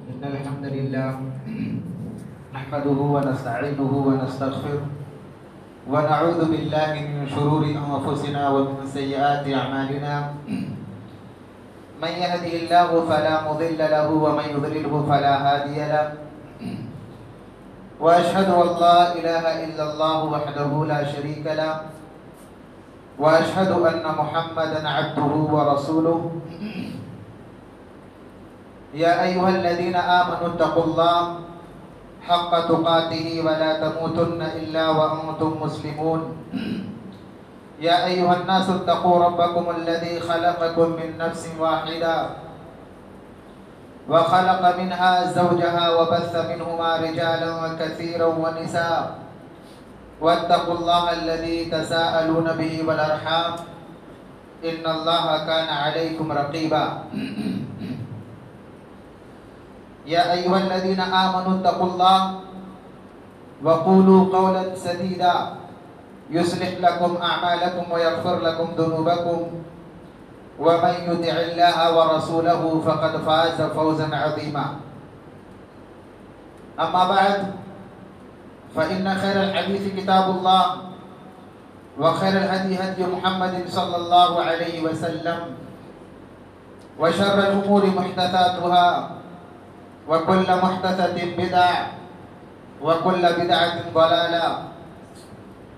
إن الحمد لله نحمده ونستعينه ونستغفره ونعوذ بالله من شرور أنفسنا ومن سيئات أعمالنا من يهده الله فلا مضل له ومن يضلله فلا هادي له وأشهد أن لا إله إلا الله وحده لا شريك له وأشهد أن محمدا عبده ورسوله يا أيها الذين آمنوا اتقوا الله حق تقاته ولا تموتن إلا وأنتم مسلمون يا أيها الناس اتقوا ربكم الذي خلقكم من نفس واحدة وخلق منها زوجها وبث منهما رجالا كثيرا ونساء واتقوا الله الذي تساءلون به والأرحام إن الله كان عليكم رقيبا يا أيها الذين آمنوا اتقوا الله وقولوا قولا سديدا يصلح لكم أعمالكم ويغفر لكم ذنوبكم ومن يطع الله ورسوله فقد فاز فوزا عظيما أما بعد فإن خير الحديث كتاب الله وخير الهدي هدي محمد صلى الله عليه وسلم وشر الأمور محدثاتها وكل محدثة بدعة وكل بدعة ضلالة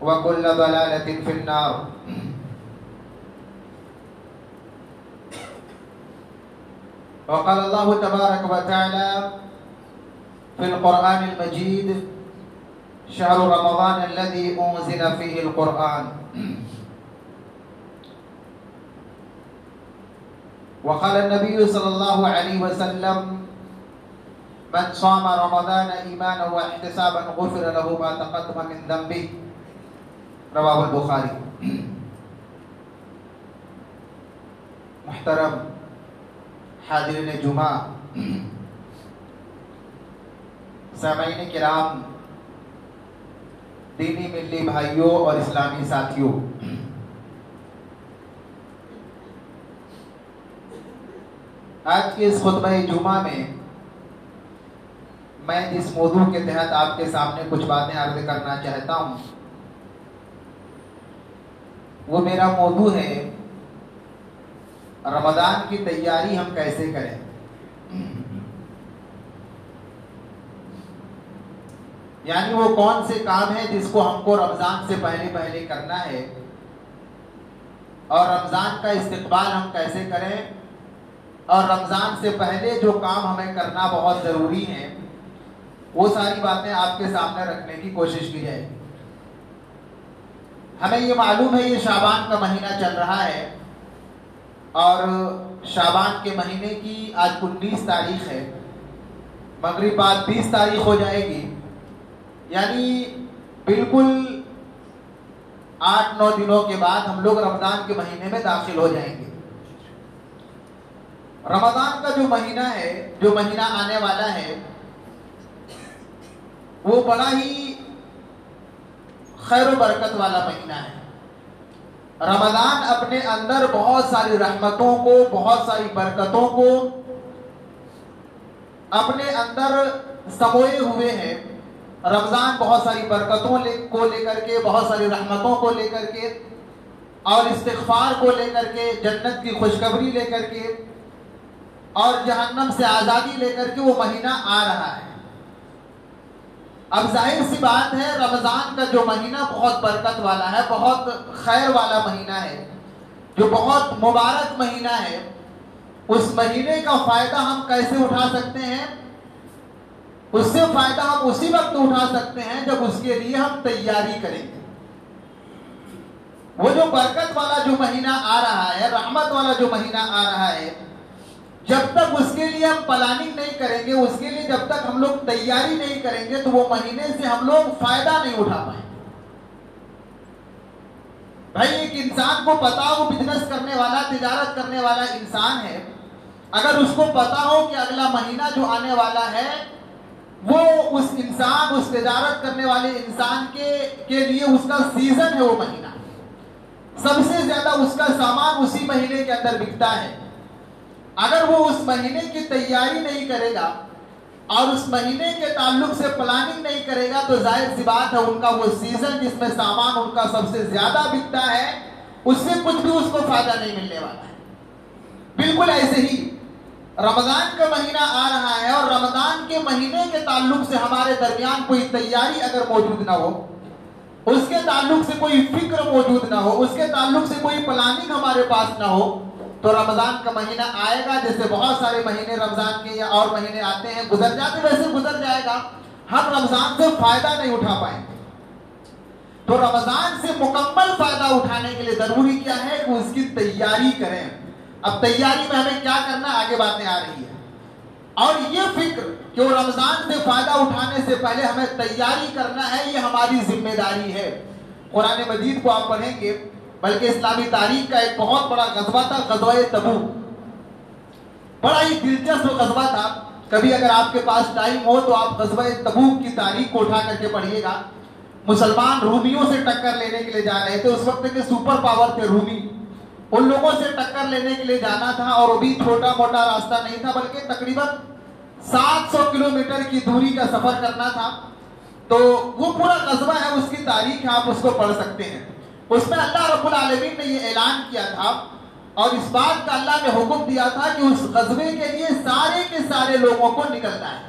وكل ضلالة في النار وقال الله تبارك وتعالى في القرآن المجيد شهر رمضان الذي أنزل فيه القرآن وقال النبي صلى الله عليه وسلم من صام رمضان إيمانا واحتسابا غفر له ما تقدم من ذنبه رواه البخاری. محترم حاضرین جمعہ، سامعین کرام، دینی ملی بھائیوں اور اسلامی ساتھیوں، آج کے اس خطبہ جمعہ میں میں جس موضوع کے تحت آپ کے سامنے کچھ باتیں عرض کرنا چاہتا ہوں وہ میرا موضوع ہے رمضان کی تیاری ہم کیسے کریں. یعنی وہ کون سے کام ہیں جس کو ہم کو رمضان سے پہلے کرنا ہے اور رمضان کا استقبال ہم کیسے کریں اور رمضان سے پہلے جو کام ہمیں کرنا بہت ضروری ہے وہ ساری باتیں آپ کے سامنے رکھنے کی کوشش کی جائے. ہمیں یہ معلوم ہے یہ شعبان کا مہینہ چل رہا ہے اور شعبان کے مہینے کی آج 19 تاریخ ہے، مغرب بعد 20 تاریخ ہو جائے گی، یعنی بالکل 8-9 دنوں کے بعد ہم لوگ رمضان کے مہینے میں داخل ہو جائیں گے. رمضان کا جو مہینہ ہے، جو مہینہ آنے والا ہے، وہ بڑا ہی خیر و برکت والا مہینہ ہے. رمضان اپنے اندر بہت ساری رحمتوں کو، بہت ساری برکتوں کو اپنے اندر سموئے ہوئے ہیں. رمضان بہت ساری برکتوں کو لے کر کے، بہت ساری رحمتوں کو لے کر کے اور استغفار کو لے کر کے، جنت کی خوشخبری لے کر کے اور جہنم سے آزادی لے کر کے وہ مہینہ آ رہا ہے. اب ظاہر سی بات ہے رمضان کا جو مہینہ بہت برکت والا ہے، بہت خیر والا مہینہ ہے، جو بہت مبارک مہینہ ہے، اس مہینے کا فائدہ ہم کیسے اٹھا سکتے ہیں؟ اس سے فائدہ ہم اسی وقت اٹھا سکتے ہیں جب اس کے لیے ہم تیاری کریں گے. وہ جو برکت والا جو مہینہ آ رہا ہے، رحمت والا جو مہینہ آ رہا ہے، جب تک اس کے لیے ہم پلاننگ نہیں کریں گے، اس کے لیے جب تک ہم لوگ تیاری نہیں کریں گے تو وہ مہینے سے ہم لوگ فائدہ نہیں اٹھا پائیں گے. بھائی ایک انسان کو پتا ہو، بزنس کرنے والا، تجارت کرنے والا انسان ہے، اگر اس کو پتا ہو کہ اگلا مہینہ جو آنے والا ہے وہ اس انسان، اس تجارت کرنے والے انسان کے لیے اس کا سیزن ہے، وہ مہینہ سب سے زیادہ اس کا سامان اسی مہینے کے اندر بکتا ہے. اگر وہ اس مہینے کی تیاری نہیں کرے گا، اور اس مہینے کے تعلق سے پلاننگ نہیں کرے گا تو ظاہر سی بات ہے ان کا وہ سیزن جس میں سامان ان کا سب سے زیادہ بکتا ہے اس سے کچھ بھی اس کو فائدہ نہیں ملنے والا ہے۔ بالکل ایسے ہی رمضان کا مہینہ آ رہا ہے اور رمضان کے مہینے کے تعلق سے ہمارے درمیان کوئی تیاری اگر موجود نہ ہو، اس کے تعلق سے کوئی فکر موجود نہ ہو، اس کے تعلق سے کوئی پلاننگ ہمارے پاس نہ ہو، تو رمضان کا مہینہ آئے گا جیسے بہت سارے مہینے رمضان کے یا اور مہینے آتے ہیں گزر جاتے ویسے گزر جائے گا، ہم رمضان سے فائدہ نہیں اٹھا پائیں گے۔ تو رمضان سے مکمل فائدہ اٹھانے کے لیے ضروری کیا ہے کہ اس کی تیاری کریں۔ اب تیاری میں ہمیں کیا کرنا ہے آگے باتیں آ رہی ہے، اور یہ فکر کہ وہ رمضان سے فائدہ اٹھانے سے پہلے ہمیں تیاری کرنا ہے، یہ ہماری ذمہ داری ہے۔ قرآن مجید کو آپ پڑھیں گے، بلکہ اسلامی تاریخ کا ایک بہت بڑا غزوہ تھا غزوہ تبوک، بڑا ہی دلچسپ غزوہ تھا۔ کبھی اگر آپ کے پاس ٹائم ہو تو آپ غزوہ تبوک کی تاریخ کو اٹھا کر کے پڑھیے گا۔ مسلمان رومیوں سے ٹکر لینے کے لیے جا رہے تھے، اس وقت کے سپر پاور تھے رومی، ان لوگوں سے ٹکر لینے کے لیے جانا تھا، اور وہ بھی چھوٹا موٹا راستہ نہیں تھا بلکہ تقریباً 700 کلومیٹر کی دوری کا سفر کرنا تھا۔ تو وہ پورا غزوہ ہے، اس کی تاریخ ہے، آپ اس کو پڑھ سکتے ہیں۔ اس میں اللہ رب العالمین نے یہ اعلان کیا تھا اور اس بات کا اللہ نے حکم دیا تھا کہ اس غزوے کے لیے سارے کے سارے لوگوں کو نکلنا ہے،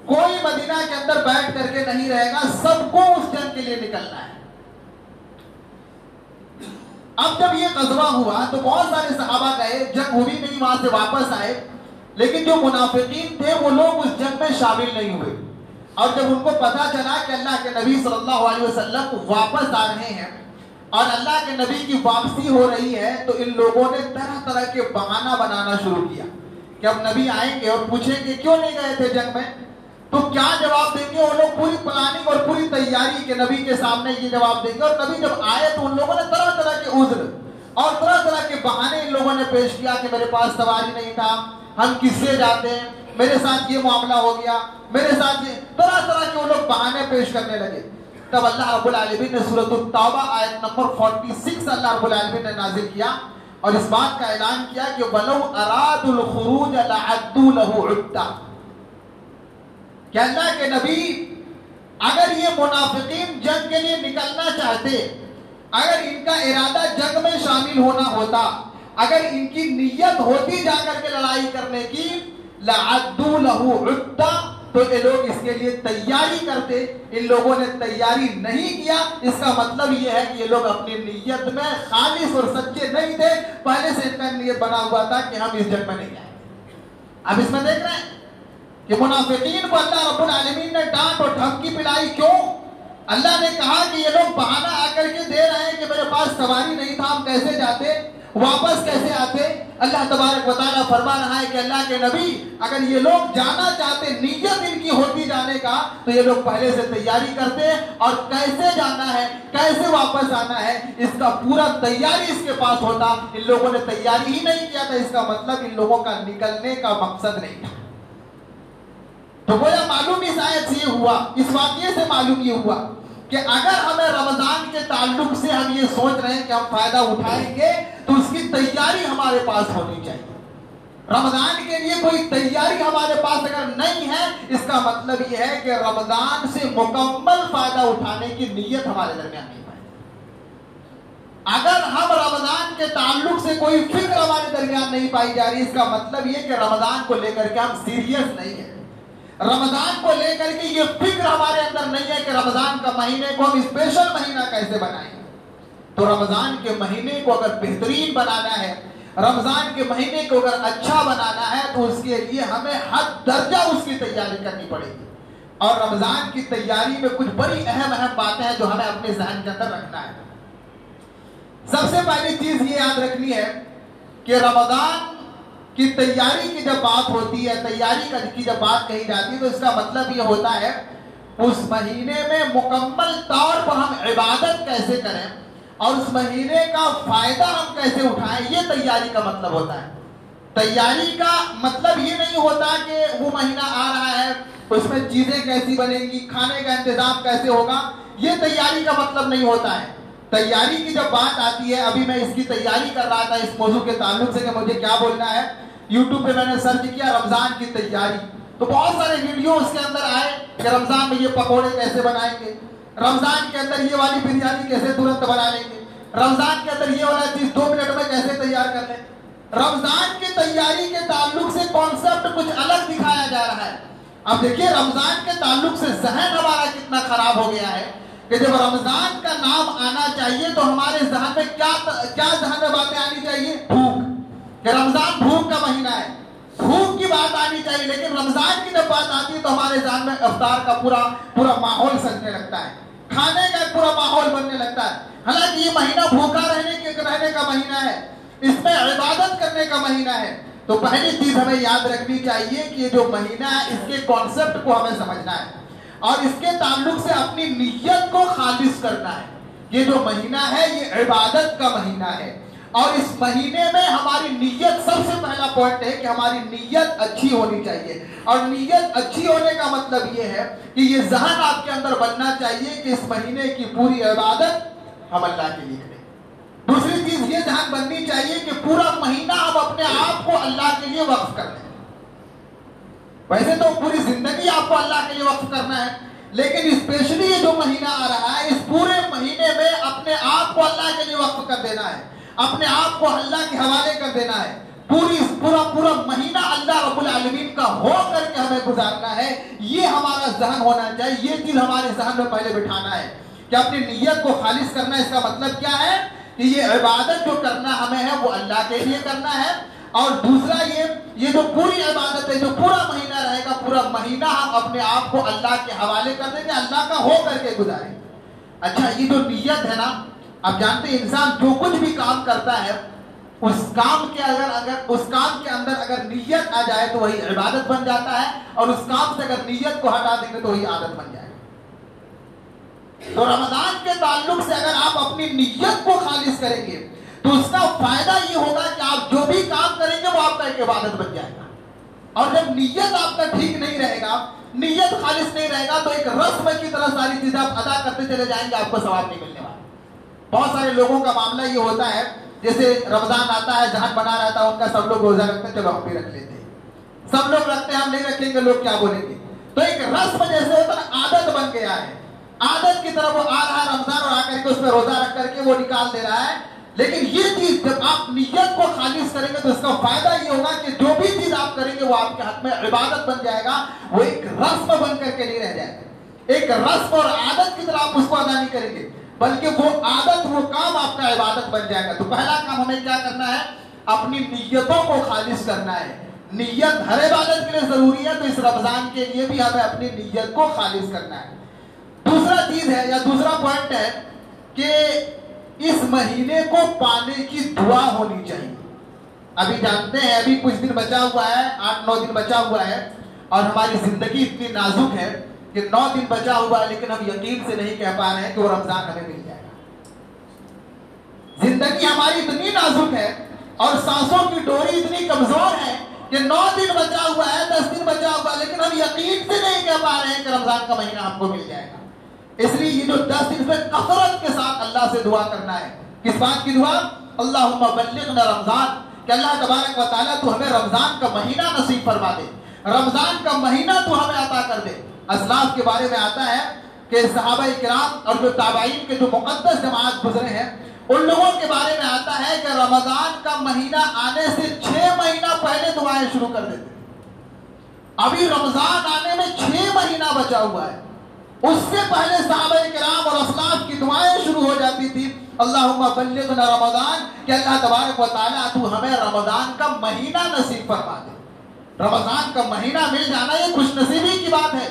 کوئی مدینہ کے اندر بیٹھ کر کے نہیں رہے گا، سب کو اس جنگ کے لیے نکلنا ہے۔ اب جب یہ غزوہ ہوا تو بہت سارے صحابہ گئے، جنگ ہوئی نہیں، وہاں سے واپس آئے، لیکن جو منافقین تھے وہ لوگ اس جنگ میں شامل نہیں ہوئے۔ اور جب ان کو پتا چلا کہ اللہ کے نبی صلی اللہ علیہ وسلم واپس آ رہے ہیں اور اللہ کے نبی کی واپسی ہو رہی ہے، تو ان لوگوں نے طرح طرح کے بہانہ بنانا شروع کیا کہ اب نبی آئیں گے اور پوچھیں گے کیوں نہیں گئے تھے جنگ میں، تو کیا جواب دیں گے؟ وہ لوگ پوری پلاننگ اور پوری تیاری کے نبی کے سامنے یہ جواب دیں گے، اور نبی جب آئے تو ان لوگوں نے طرح طرح کے عذر اور طرح طرح کے بہانے ان لوگوں نے پیش کیا کہ میرے پاس سواری نہیں تھا، ہم کس سے جاتے ہیں، میرے ساتھ یہ معاملہ ہو گیا، میرے ساتھ یہ طرح طرح کے وہ لوگ بہانے پیش کرنے لگے۔ تب اللہ رب العالمین نے سورۃ التوبہ آیت نمبر 46 اللہ رب العالمین نے نازل کیا اور اس بات کا اعلان کیا کہ وَلَوْ أَرَادُوا الْخُرُوجَ لَعَدُّوا لَهُ عُدَّةً، کہ اللہ کے نبی اگر یہ منافقین جنگ کے لیے نکلنا چاہتے، اگر ان کا ارادہ جنگ میں شامل ہونا ہوتا، اگر ان کی نیت ہوتی جا کر کے لڑائی کرنے کی، لَعَدُّوا لَهُ عُدَّةً، تو یہ لوگ اس کے لیے تیاری کرتے۔ ان لوگوں نے تیاری نہیں کیا، اس کا مطلب یہ ہے کہ یہ لوگ اپنی نیت میں خالص اور سچے نہیں تھے، پہلے سے ان کا نیت بنا ہوا تھا کہ ہم اس جنگ میں نہیں جائیں گے۔ اب اس میں دیکھ رہے ہیں کہ منافقین کو اللہ رب العالمین نے ڈانٹ اور دھمکی پلائی، کیوں؟ اللہ نے کہا کہ یہ لوگ بہانہ آ کر کے دے رہے ہیں کہ میرے پاس سواری نہیں تھا، ہم کیسے جاتے، واپس کیسے آتے؟ اللہ تبارک و تعالیٰ فرما رہا ہے کہ اللہ کے نبی اگر یہ لوگ جانا چاہتے، نیت ان کی ہوتی جانے کا، تو یہ لوگ پہلے سے تیاری کرتے، اور کیسے جانا ہے، کیسے واپس آنا ہے، اس کا پورا تیاری اس کے پاس ہوتا۔ ان لوگوں نے تیاری ہی نہیں کیا تھا، اس کا مطلب ان لوگوں کا نکلنے کا مقصد نہیں تھا۔ تو گویا معلوم اس آیت سے یہ ہوا، اس واقعے سے معلوم یہ ہوا کہ اگر ہمیں رمضان کے تعلق سے ہم یہ سوچ رہے ہیں کہ ہم فائدہ اٹھائیں گے تو اس کی تیاری ہمارے پاس ہونی چاہیے۔ رمضان کے لیے کوئی تیاری ہمارے پاس اگر نہیں ہے، اس کا مطلب یہ ہے کہ رمضان سے مکمل فائدہ اٹھانے کی نیت ہمارے درمیان نہیں پائے۔ اگر ہم رمضان کے تعلق سے کوئی فکر ہمارے درمیان نہیں پائی جا رہی، اس کا مطلب یہ کہ رمضان کو لے کر کے ہم سیریس نہیں ہیں، رمضان کو لے کر کے یہ فکر ہمارے اندر نہیں ہے کہ رمضان کا مہینے کو ہم اسپیشل مہینہ کیسے بنائیں۔ تو رمضان کے مہینے کو اگر بہترین بنانا ہے، رمضان کے مہینے کو اگر اچھا بنانا ہے، تو اس کے لیے ہمیں ہر درجہ اس کی تیاری کرنی پڑے گی۔ اور رمضان کی تیاری میں کچھ بڑی اہم باتیں ہیں جو ہمیں اپنے ذہن کے اندر رکھنا ہے۔ سب سے پہلی چیز یہ یاد رکھنی ہے کہ رمضان کی تیاری کی جب بات ہوتی ہے، تیاری کی جب بات کہی جاتی ہے، تو اس کا مطلب یہ ہوتا ہے اس مہینے میں مکمل طور پر ہم عبادت کیسے کریں اور اس مہینے کا فائدہ ہم کیسے اٹھائیں، یہ تیاری کا مطلب ہوتا ہے۔ تیاری کا مطلب یہ نہیں ہوتا کہ وہ مہینہ آ رہا ہے، اس میں چیزیں کیسی بنیں گی، کھانے کا انتظام کیسے ہوگا، یہ تیاری کا مطلب نہیں ہوتا ہے۔ تیاری کی جب بات آتی ہے، ابھی میں اس کی تیاری کر رہا تھا اس موضوع کے تعلق سے کہ مجھے کیا بولنا ہے، یوٹیوب پہ میں نے سرچ کیا رمضان کی تیاری، تو بہت سارے ویڈیو اس کے اندر آئے کہ رمضان میں یہ پکوڑے کیسے بنائیں گے، رمضان کے اندر یہ والی بریانی کیسے ترنت بنا لیں گے، رمضان کے اندر یہ والا چیز 2 منٹ میں کیسے تیار کر لیں۔ رمضان کی تیاری کے تعلق سے کانسیپٹ کچھ الگ دکھایا جا رہا ہے۔ اب دیکھیے رمضان کے تعلق سے ذہن ہمارا کتنا خراب ہو گیا ہے کہ جب رمضان کا نام آنا چاہیے تو ہمارے ذہن میں کیا ذہن میں باتیں آنی چاہیے؟ بھوک، کہ رمضان بھوک کا مہینہ ہے، بھوک کی بات آنی چاہیے۔ لیکن رمضان کی جب بات آتی ہے تو ہمارے ذہن میں افطار کا پورا ماحول سجنے لگتا ہے، کھانے کا پورا ماحول بننے لگتا ہے۔ حالانکہ یہ مہینہ بھوکا رہنے کا مہینہ ہے، اس میں عبادت کرنے کا مہینہ ہے۔ تو پہلی چیز ہمیں یاد رکھنی چاہیے کہ یہ جو مہینہ ہے اس کے کانسیپٹ کو ہمیں سمجھنا ہے اور اس کے تعلق سے اپنی نیت کو خالص کرنا ہے۔ یہ جو مہینہ ہے یہ عبادت کا مہینہ ہے اور اس مہینے میں ہماری نیت، سب سے پہلا پوائنٹ ہے کہ ہماری نیت اچھی ہونی چاہیے۔ اور نیت اچھی ہونے کا مطلب یہ ہے کہ یہ ذہن آپ کے اندر بننا چاہیے کہ اس مہینے کی پوری عبادت ہم اللہ کے لیے کریں۔ دوسری چیز یہ ذہن بننی چاہیے کہ پورا مہینہ ہم اپنے آپ کو اللہ کے لیے وقف کر دیں۔ ویسے تو پوری زندگی آپ کو اللہ کے لیے وقف کرنا ہے، لیکن اسپیشلی یہ جو مہینہ آ رہا ہے اس پورے مہینے میں اپنے آپ کو اللہ کے لیے وقف کر دینا ہے، اپنے آپ کو اللہ کے حوالے کر دینا ہے۔ پورا مہینہ اللہ رب العالمین کا ہو کر کے ہمیں گزارنا ہے، یہ ہمارا ذہن ہونا چاہیے۔ یہ چیز ہمارے ذہن میں پہلے بٹھانا ہے کہ اپنی نیت کو خالص کرنا ہے۔ اس کا مطلب کیا ہے کہ یہ عبادت جو کرنا ہمیں ہے وہ اللہ کے لیے کرنا ہے۔ اور دوسرا یہ جو پوری عبادت ہے، جو پورا مہینہ رہے گا، پورا مہینہ ہم اپنے آپ کو اللہ کے حوالے کر دیں گے، اللہ کا ہو کر کے گزاریں گے۔ اچھا، یہ جو نیت ہے نا، آپ جانتے ہیں انسان جو کچھ بھی کام کرتا ہے اس کام کے اندر اگر نیت آ جائے تو وہی عبادت بن جاتا ہے، اور اس کام سے اگر نیت کو ہٹا دیں گے تو وہی عادت بن جائے گا۔ تو رمضان کے تعلق سے اگر آپ اپنی نیت کو خالص کریں گے تو اس کا فائدہ یہ ہوگا کہ آپ جو بھی کام کریں گے وہ آپ کا ایک عبادت بن جائے گا۔ اور جب نیت آپ کا ٹھیک نہیں رہے گا، نیت خالص نہیں رہے گا، تو ایک رسم کی طرح ساری چیزیں آپ ادا کرتے چلے جائیں گے، آپ کو ثواب نہیں ملنے والا۔ بہت سارے لوگوں کا معاملہ یہ ہوتا ہے، جیسے رمضان آتا ہے، ذہن بنا رہتا ہے ان کا، سب لوگ روزہ رکھتے ہیں، چلو ہم بھی رکھ لیتے ہیں، سب لوگ رکھتے ہیں، ہم نہیں رکھیں گے، لوگ کیا بولیں گے۔ تو ایک رسم جیسے ہوتا ہے، عادت بن گیا ہے، عادت کی طرف وہ آ رہا ہے رمضان، اور آ کر کے اس میں روزہ رکھ کر کے وہ نکال دے رہا ہے۔ لیکن یہ چیز جب آپ نیت کو خالص کریں گے تو اس کا فائدہ یہ ہوگا کہ جو بھی چیز آپ کریں گے وہ آپ کے حق میں عبادت بن جائے گا، وہ ایک رسم بن کر کے نہیں رہ جائے گا۔ ایک رسم اور عادت کی طرح آپ اس کو ادا نہیں کریں گے، بلکہ وہ عادت، وہ کام آپ کا عبادت بن جائے گا۔ تو پہلا کام ہمیں کیا کرنا ہے؟ اپنی نیتوں کو خالص کرنا ہے۔ نیت ہر عبادت کے لیے ضروری ہے، تو اس رمضان کے لیے بھی ہمیں اپنی نیت کو خالص کرنا ہے۔ دوسرا چیز ہے یا دوسرا پوائنٹ ہے کہ اس مہینے کو پانے کی دعا ہونی چاہیے۔ ابھی جانتے ہیں ابھی کچھ دن بچا ہوا ہے، 8-9 دن بچا ہوا ہے، اور ہماری زندگی اتنی نازک ہے کہ 9 دن بچا ہوا ہے، لیکن ہم یقین سے نہیں کہہ پا رہے ہیں کہ وہ رمضان ہمیں مل جائے گا۔ زندگی ہماری اتنی نازک ہے اور سانسوں کی ڈوری اتنی کمزور ہے کہ 9 دن بچا ہوا ہے، 10 دن بچا ہوا ہے، لیکن ہم یقین سے نہیں کہہ پا رہے ہیں کہ رمضان کا مہینہ ہم کو مل جائے گا۔ اس لیے یہ جو 10 دن میں کثرت کے ساتھ اللہ سے دعا کرنا ہے۔ کس بات کی دعا؟ اللہم بلغنا رمضان، کہ اللہ تبارک و تعالیٰ تو ہمیں رمضان کا مہینہ نصیب فرما دے، رمضان کا مہینہ تو ہمیں عطا کر دے۔ اسلاف کے بارے میں آتا ہے کہ صحابہ کرام اور جو تابعین کے جو مقدس جماعت گزرے ہیں ان لوگوں کے بارے میں آتا ہے کہ رمضان کا مہینہ آنے سے 6 مہینہ پہلے دعائیں شروع کر دیتے۔ ابھی رمضان آنے میں 6 مہینہ بچا ہوا ہے، اس سے پہلے صحابہ کرام اور اسلاف کی دعائیں شروع ہو جاتی تھی، اللہم بلغنا رمضان، کہ اللہ تبارک و تعالیٰ تو ہمیں رمضان کا مہینہ نصیب فرما دے۔ رمضان کا مہینہ مل جانا یہ خوش نصیبی کی بات ہے۔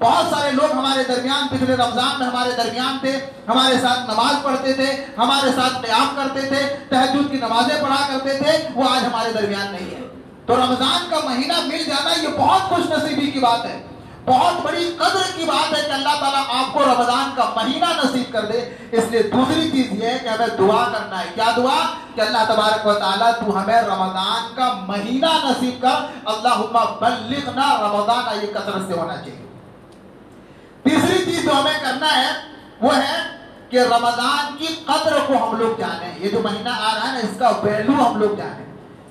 بہت سارے لوگ ہمارے درمیان پچھلے رمضان میں ہمارے درمیان تھے، ہمارے ساتھ نماز پڑھتے تھے، ہمارے ساتھ قیام کرتے تھے، تہجد کی نمازیں پڑھا کرتے تھے، وہ آج ہمارے درمیان نہیں ہے۔ تو رمضان کا مہینہ مل جانا یہ بہت خوش نصیبی کی بات ہے، بہت بڑی قدر کی بات ہے کہ اللہ تعالیٰ آپ کو رمضان کا مہینہ نصیب کر دے۔ اس لیے دوسری چیز یہ ہے کہ ہمیں دعا کرنا ہے۔ کیا دعا؟ کہ اللہ تبارک و تعالیٰ تو ہمیں رمضان کا مہینہ نصیب کر، اللہم بلغنا رمضان، یہ کثرت سے ہونا چاہیے۔ تیسری چیز جو ہمیں کرنا ہے وہ ہے کہ رمضان کی قدر کو ہم لوگ جانیں۔ یہ جو مہینہ آ رہا ہے نا، اس کا ویلو ہم لوگ جانیں۔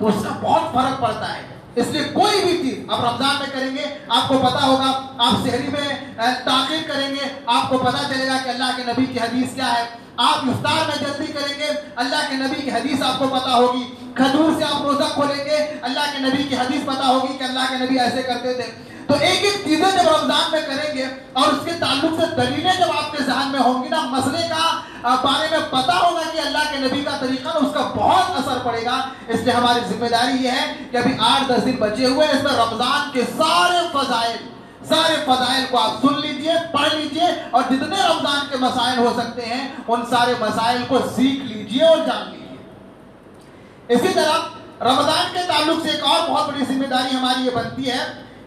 تو اس کا بہت فرق پڑتا ہے. اس لیے کوئی بھی چیز آپ رمضان میں کریں گے, آپ کو پتا ہوگا, آپ سحری میں تاخیر کریں گے, آپ کو پتا چلے گا کہ اللہ کے نبی کی حدیث کیا ہے. آپ افطار میں جلدی کریں گے, اللہ کے نبی کی حدیث آپ کو پتا ہوگی. کھجور سے آپ روزہ کھولیں گے, اللہ کے نبی کی حدیث پتا ہوگی کہ اللہ کے نبی ایسے کرتے تھے. تو ایک ایک چیزیں جب رمضان میں کریں گے اور اس کے تعلق سے دلیلیں جب آپ کے ذہن میں ہوں گی نا, مسئلے کا بارے میں پتا ہوگا کہ اللہ کے نبی کا طریقہ نا, اس کا بہت اثر پڑے گا. اس لیے ہماری ذمہ داری یہ ہے کہ ابھی 8-10 دن بچے ہوئے, اس میں رمضان کے سارے فضائل کو آپ سن لیجئے, پڑھ لیجئے, اور جتنے رمضان کے مسائل ہو سکتے ہیں ان سارے مسائل کو سیکھ لیجئے اور جان لیجئے. اسی طرح رمضان کے تعلق سے ایک اور بہت بڑی ذمہ داری ہماری یہ بنتی ہے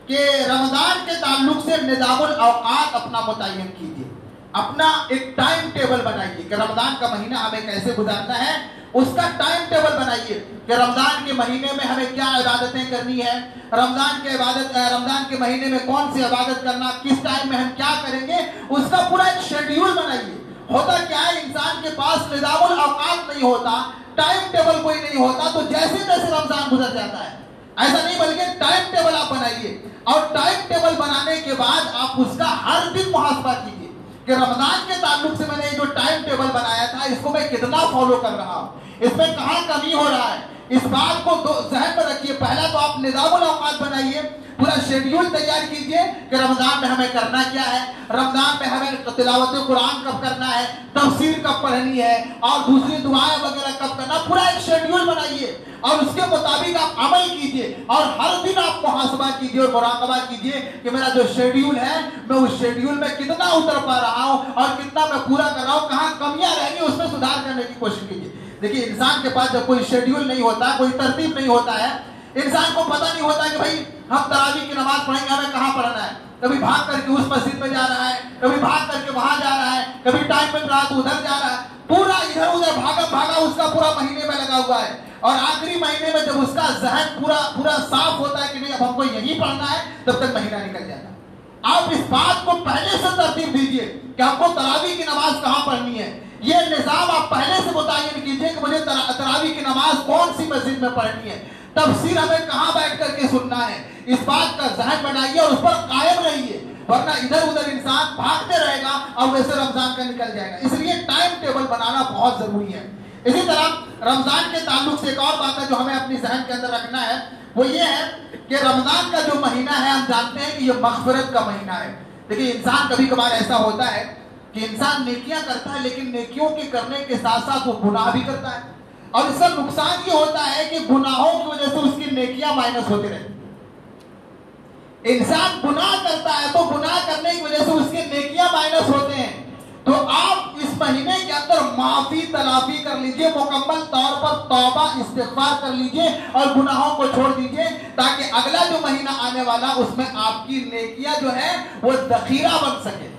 کہ رمضان کے تعلق سے نظام الاوقات اپنا متعین کیجئے, اپنا ایک ٹائم ٹیبل بنائیے کہ رمضان کا مہینہ ہمیں کیسے گزارنا ہے. اس کا ٹائم ٹیبل بنائیے کہ رمضان کے مہینے میں ہمیں کیا عبادتیں کرنی ہے, رمضان کے مہینے میں کون سی عبادت کرنا, کس ٹائم میں ہم کیا کریں گے, اس کا پورا ایک شیڈیول بنائیے. ہوتا کیا ہے, انسان کے پاس نظام الاوقات نہیں ہوتا, ٹائم ٹیبل کوئی نہیں ہوتا, تو جیسے جیسے رمضان گزر جاتا ہے. ایسا نہیں, بلکہ ٹائم ٹیبل آپ بنائیے, اور ٹائم ٹیبل بنانے کے بعد آپ اس کا ہر دن محاسبہ کیجیے کہ رمضان کے تعلق سے میں نے جو ٹائم ٹیبل بنایا تھا اس کو میں کتنا فالو کر رہا ہوں, اس میں کہاں کمی ہو رہا ہے. اس بات کو ذہن میں رکھیے. پہلا تو آپ نظام الاوقات بنائیے, پورا شیڈیول تیار کیجئے کہ رمضان میں ہمیں کرنا کیا ہے, رمضان میں ہمیں تلاوت قرآن کب کرنا ہے, تفسیر کب پڑھنی ہے, اور دوسری دعائیں وغیرہ کب کرنا. پورا ایک شیڈیول بنائیے اور اس کے مطابق آپ عمل کیجئے, اور ہر دن آپ محاسبہ کیجئے اور مراقبہ کیجئے کہ میرا جو شیڈیول ہے میں اس شیڈیول میں کتنا اتر پا رہا ہوں اور کتنا میں پورا کر رہا ہوں, کہاں کمیاں رہ گئی اس میں سدھار کرنے کی کوشش کیجئے. دیکھیے, انسان کے پاس جب کوئی شیڈیول نہیں ہوتا, کوئی ترتیب نہیں ہوتا ہے, انسان کو پتہ نہیں ہوتا کہ بھائی ہم تراویح کی نماز پڑھیں گے, ہمیں کہاں پڑھنا ہے. کبھی بھاگ کر کے اس مسجد میں جا رہا ہے, کبھی بھاگ کر کے وہاں جا رہا ہے, کبھی ٹائم مل رہا تو ادھر جا رہا ہے, پورا ادھر ادھر بھاگا اس کا پورا مہینے میں لگا ہوا ہے. اور آخری مہینے میں جب اس کا ذہن پورا صاف ہوتا ہے کہ نہیں اب ہم کو یہی پڑھنا ہے, تب تک مہینہ نکل جاتا ہے. آپ اس بات کو پہلے سے ترتیب دیجئے کہ آپ کو تراویح کی نماز کہاں پڑھنی ہے. یہ نظام آپ پہلے سے متعین کیجئے کہ مجھے تراویح کی نماز کون سی مسجد میں پڑھنی ہے, تفسیر ہمیں کہاں بیٹھ کر کے سننا ہے. اس بات کا ذہن بنائیے اور اس پر قائم رہیے, ورنہ ادھر ادھر انسان بھاگتے رہے گا اور ویسے رمضان کا نکل جائے گا. اس لیے ٹائم ٹیبل بنانا بہت ضروری ہے. اسی طرح رمضان کے تعلق سے ایک اور بات ہے جو ہمیں اپنی ذہن کے اندر رکھنا ہے, وہ یہ ہے کہ رمضان کا جو مہینہ ہے ہم جانتے ہیں کہ یہ مغفرت کا مہینہ ہے. دیکھیے, انسان کبھی کبھار ایسا ہوتا ہے کہ انسان نیکیاں کرتا ہے لیکن نیکیوں کے کرنے کے ساتھ ساتھ وہ گناہ بھی کرتا ہے, اور اس کا نقصان یہ ہوتا ہے کہ گناہوں کی وجہ سے اس کی نیکیاں مائنس ہوتے رہتی. انسان گناہ کرتا ہے تو گناہ کرنے کی وجہ سے اس کی نیکیاں مائنس ہوتے ہیں. تو آپ اس مہینے کے اندر معافی تلافی کر لیجئے, مکمل طور پر توبہ استغفار کر لیجئے اور گناہوں کو چھوڑ دیجئے, تاکہ اگلا جو مہینہ آنے والا اس میں آپ کی نیکیاں جو ہے وہ ذخیرہ بن سکے,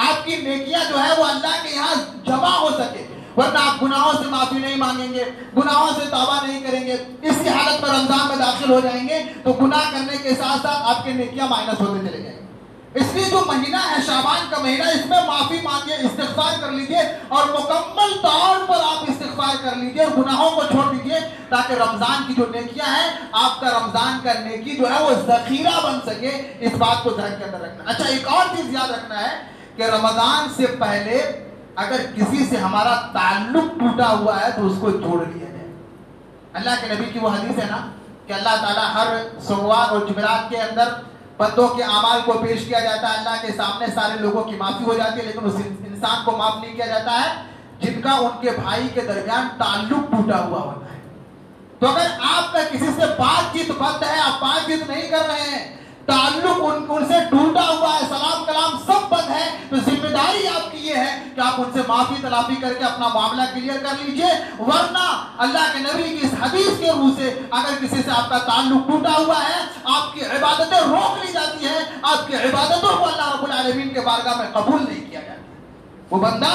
آپ کی نیکیاں جو ہے وہ اللہ کے یہاں جمع ہو سکے. ورنہ آپ گناہوں سے معافی نہیں مانگیں گے, گناہوں سے توبہ نہیں کریں گے, اس کی حالت میں رمضان میں داخل ہو جائیں گے تو گناہ کرنے کے ساتھ ساتھ آپ کی نیکیاں مائنس ہوتے چلے جائیں گے. اس لیے جو مہینہ ہے شعبان کا مہینہ, اس میں معافی مانگیے, استغفار کر لیجئے, اور مکمل طور پر آپ استغفار کر لیجئے اور گناہوں کو چھوڑ دیجئے, تاکہ رمضان کی جو نیکیاں ہیں, آپ کا رمضان کا نیکی جو ہے وہ ذخیرہ بن سکے. اس بات کو ذہن کے اندر رکھنا. اچھا, ایک اور چیز یاد رکھنا ہے کہ رمضان سے پہلے اگر کسی سے ہمارا تعلق ٹوٹا ہوا ہے تو اس کو جوڑ لیا جائے. اللہ کے نبی کی وہ حدیث ہے نا کہ اللہ تعالیٰ ہر سوموار اور جمعرات کے اندر بندوں کے اعمال کو پیش کیا جاتا ہے, اللہ کے سامنے سارے لوگوں کی معافی ہو جاتی ہے, لیکن اس انسان کو معاف نہیں کیا جاتا ہے جن کا ان کے بھائی کے درمیان تعلق ٹوٹا ہوا ہوتا ہے. تو اگر آپ کا کسی سے بات چیت بند ہے, آپ بات چیت نہیں کر رہے ہیں, تعلق ان سے ٹوٹا ہوا ہے, سلام کلام سب بند ہے, تو ذمہ داری آپ کی یہ ہے کہ آپ ان سے معافی تلافی کر کے اپنا معاملہ کلیئر کر لیجئے. ورنہ اللہ کے نبی کی اس حدیث کے روح سے اگر کسی سے آپ کا تعلق ٹوٹا ہوا ہے, آپ کی عبادتیں روک لی جاتی ہیں, آپ کی عبادتوں کو اللہ رب العالمین کے بارگاہ میں قبول نہیں کیا جاتا. وہ بندہ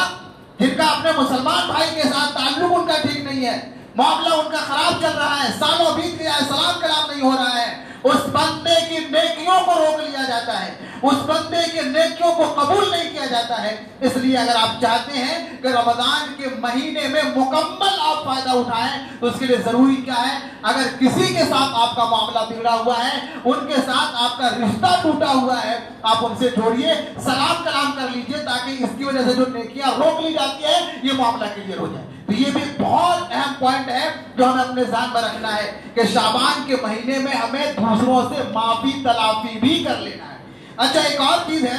جن کا اپنے مسلمان بھائی کے ساتھ تعلق ان کا ٹھیک نہیں ہے, معاملہ ان کا خراب چل رہا ہے, سالوں بیت گیا ہے, سلام کلام نہیں ہو رہا ہے, اس بندے کی نیکیوں کو روک لیا جاتا ہے, اس بندے کے نیکیوں کو قبول نہیں کیا جاتا ہے. اس لیے اگر آپ چاہتے ہیں کہ رمضان کے مہینے میں مکمل آپ فائدہ اٹھائیں تو اس کے لیے ضروری کیا ہے؟ اگر کسی کے ساتھ آپ کا معاملہ بگڑا ہوا ہے, ان کے ساتھ آپ کا رشتہ ٹوٹا ہوا ہے, آپ ان سے جوڑیے, سلام کلام کر لیجئے, تاکہ اس کی وجہ سے جو نیکیاں روک لی جاتی ہے یہ معاملہ کلیئر ہو جائے. تو یہ بھی بہت اہم پوائنٹ ہے جو ہمیں اپنے ذہن میں رکھنا ہے کہ شعبان کے مہینے میں ہمیں دوسروں سے معافی تلافی بھی کر لینا ہے. اچھا, ایک اور چیز ہے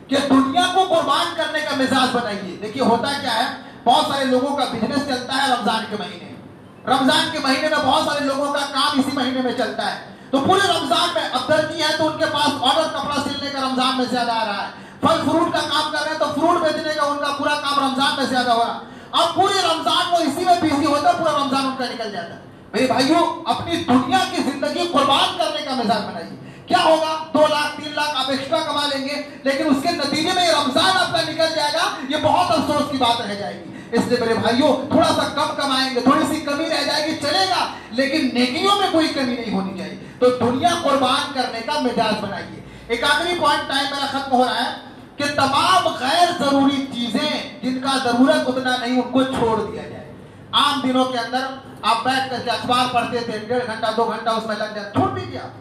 کہ دنیا کو قربان کرنے کا مزاج بنائیے. دیکھیے ہوتا کیا ہے, بہت سارے لوگوں کا بزنس چلتا ہے رمضان کے مہینے میں. رمضان کے مہینے میں بہت سارے لوگوں کا کام اسی مہینے میں چلتا ہے. تو پورے رمضان میں اب دردی ہے تو ان کے پاس آڈر کپڑا سلنے کا رمضان میں زیادہ آ رہا ہے. پھل فروٹ کا کام کر رہے ہیں تو فروٹ بیچنے کا ان کا پورا کام رمضان میں زیادہ ہو رہا ہے. اب پورے رمضان وہ اسی میں بزی ہوتا ہے, پورا رمضان ان کا نکل جاتا ہے. میرے بھائیوں, اپنی دنیا کی زندگی قربان کرنے کا مزاج بنائیے. کیا ہوگا, 2 لاکھ 3 لاکھ آپ ایکسٹرا کما لیں گے, لیکن اس کے نتیجے میں رمضان آپ کا نکل جائے گا, یہ بہت افسوس کی بات رہ جائے گی. اس لیے میرے بھائیوں, تھوڑا سا کم کمائیں گے, تھوڑی سی کمی رہ جائے گی, چلے گا, لیکن نیکیوں میں کوئی کمی نہیں ہونی چاہیے. تو دنیا قربان کرنے کا مزاج بنائیے. ایک آخری پوائنٹ, ٹائم میرا ختم ہو رہا ہے, کہ تمام غیر ضروری چیزیں جن کا ضرورت اتنا نہیں ان کو چھوڑ دیا جائے. عام دنوں کے اندر آپ بیٹھ کر کے اخبار پڑھتے تھے, 1.5 گھنٹہ 2 گھنٹہ اس میں لگ جائے, چھوڑ دیجیے. آپ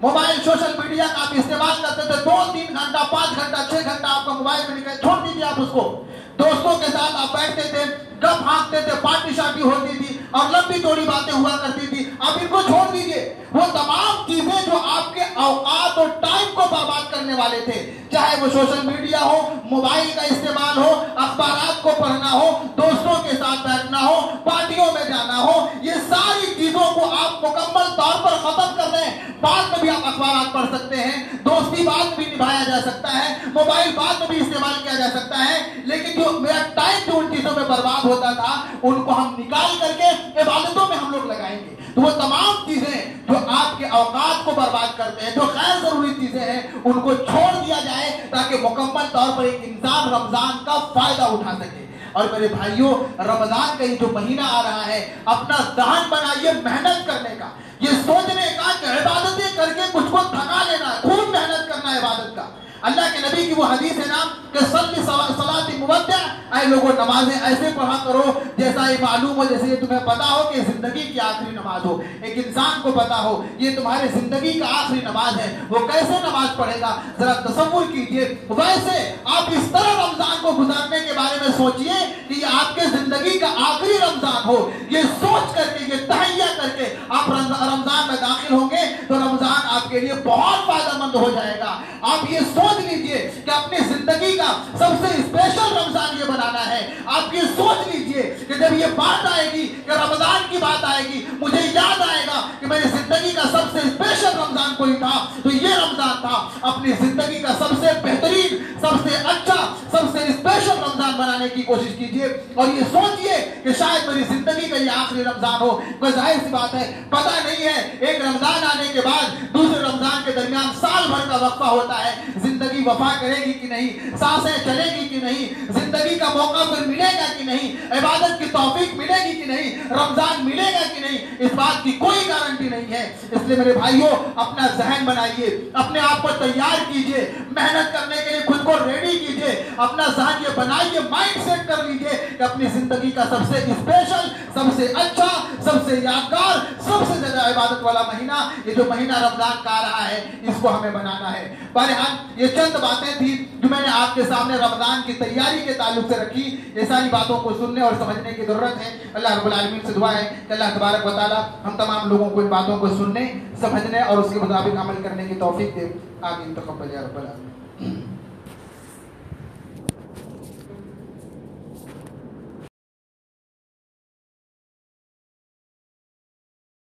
موبائل سوشل میڈیا کا آپ استعمال کرتے تھے, 2-3 گھنٹہ 5 گھنٹہ 6 گھنٹہ آپ کا موبائل میں نکلے, چھوڑ دیجیے. آپ اس کو دوستوں کے ساتھ آپ بیٹھتے تھے, گپ ہانکتے تھے, پارٹی شارٹی ہوتی تھی اور لمبی چوڑی باتیں ہوا کرتی تھی, آپ ان کو چھوڑ دیجیے. وہ تمام چیزیں جو آپ کے اوقات اور ٹائم کو برباد کرنے والے تھے, چاہے وہ سوشل میڈیا ہو, موبائل کا استعمال ہو, اخبارات کو پڑھنا ہو, دوستوں کے ساتھ بیٹھنا ہو, پارٹیوں میں جانا ہو, یہ ساری چیزوں کو آپ مکمل طور پر ختم کر دیں. بعد میں بھی آپ اخبارات پڑھ سکتے ہیں, دوستی بعد میں بھی نبھایا جا سکتا ہے, موبائل بعد میں بھی استعمال کیا جا سکتا ہے, لیکن جو میرا ٹائم جو ان چیزوں میں برباد ہوتا تھا ان کو ہم نکال کر کے عبادتوں میں ہم لوگ لگائیں گے. تو وہ تمام چیزیں جو آپ کے اوقات کو برباد کرتے ہیں, جو غیر ضروری چیزیں ہیں, ان کو چھوڑ دیا جائے تاکہ مکمل طور پر ایک انسان رمضان کا فائدہ اٹھا سکے. اور میرے بھائیوں, رمضان کا یہ جو مہینہ آ رہا ہے, اپنا ذہن بنائیے محنت کرنے کا, یہ سوچنے کا کہ عبادتیں کر کے کچھ کو تھکا لینا ہے, خوب محنت کرنا ہے عبادت کا. اللہ کے نبی کی وہ حدیث ہے نا کہ صلی صلاۃ مودع, اے لوگوں نمازیں ایسے پڑھا کرو جیسا یہ معلوم ہو, جیسے یہ تمہیں پتا ہو کہ زندگی کی آخری نماز ہو. ایک انسان کو پتا ہو یہ تمہارے زندگی کا آخری نماز ہے, وہ کیسے نماز پڑھے گا, ذرا تصور کیجئے. ویسے آپ اس طرح رمضان کو گزارنے کے بارے میں سوچئے کہ یہ آپ کے زندگی کا آخری رمضان ہو. یہ سوچ کر کے, یہ تہیہ کر کے آپ رمضان میں داخل ہوں گے تو رمضان آپ کے لیے بہت فائدہ مند ہو جائے گا. آپ یہ سوچ لیجئے کہ اپنی زندگی کا سب سے اسپیشل رمضان یہ بنانا ہے. آپ یہ سوچ لیجئے کہ جب یہ بات آئے گی, کہ رمضان کی بات آئے گی, مجھے یاد آئے گا کہ میری زندگی کا سب سے اسپیشل رمضان کوئی تھا تو یہ رمضان تھا. اپنی زندگی کا سب سے بہترین, سب سے اچھا, سب سے اسپیشل رمضان بنانے کی کوشش کیجئے اور یہ سوچئے کہ شاید میری زندگی کا یہ آخری رمضان ہو. کوئی ظاہر سی بات ہے, پتہ نہیں ہے ایک رمضان آنے کے بعد دوسرے رمضان کے درمیان سال بھر کا وقفہ ہوتا ہے. زندگی وفا کرے گی کہ نہیں, سانسیں چلے گی کہ نہیں, زندگی کا موقع پھر ملے گا کہ نہیں, عبادت کی توفیق ملے گی کہ نہیں, رمضان ملے گا کہ نہیں, اس بات کی کوئی گارنٹی نہیں ہے. اس لیے میرے بھائیوں, اپنا ذہن بنائیے, اپنے آپ کو تیار کیجئے, محنت کرنے کے لیے خود کو ریڈی کیجئے, اپنا ذہن یہ بنائیے, مائنڈ سیٹ کر لیجئے کہ اپنی زندگی کا سب سے اسپیشل, سب سے اچھا, سب سے یادگار, سب سے زیادہ عبادت والا مہینہ, یہ جو مہینہ رمضان کا آ رہا ہے, اس کو ہمیں بنانا ہے. بہرحال یہ چند باتیں تھی جو میں نے آپ کے سامنے رمضان کی تیاری کے تعلق سے رکھی. یہ ساری باتوں کو سننے اور سمجھنے کی ضرورت ہے. اللہ رب العالمین سے دعا ہے کہ اللہ تبارک و تعالی ہم تمام لوگوں کو ان باتوں کو سننے, سمجھنے اور اس کے مطابق عمل کرنے کی توفیق دے. آمین. تقبل یا رب العالمین.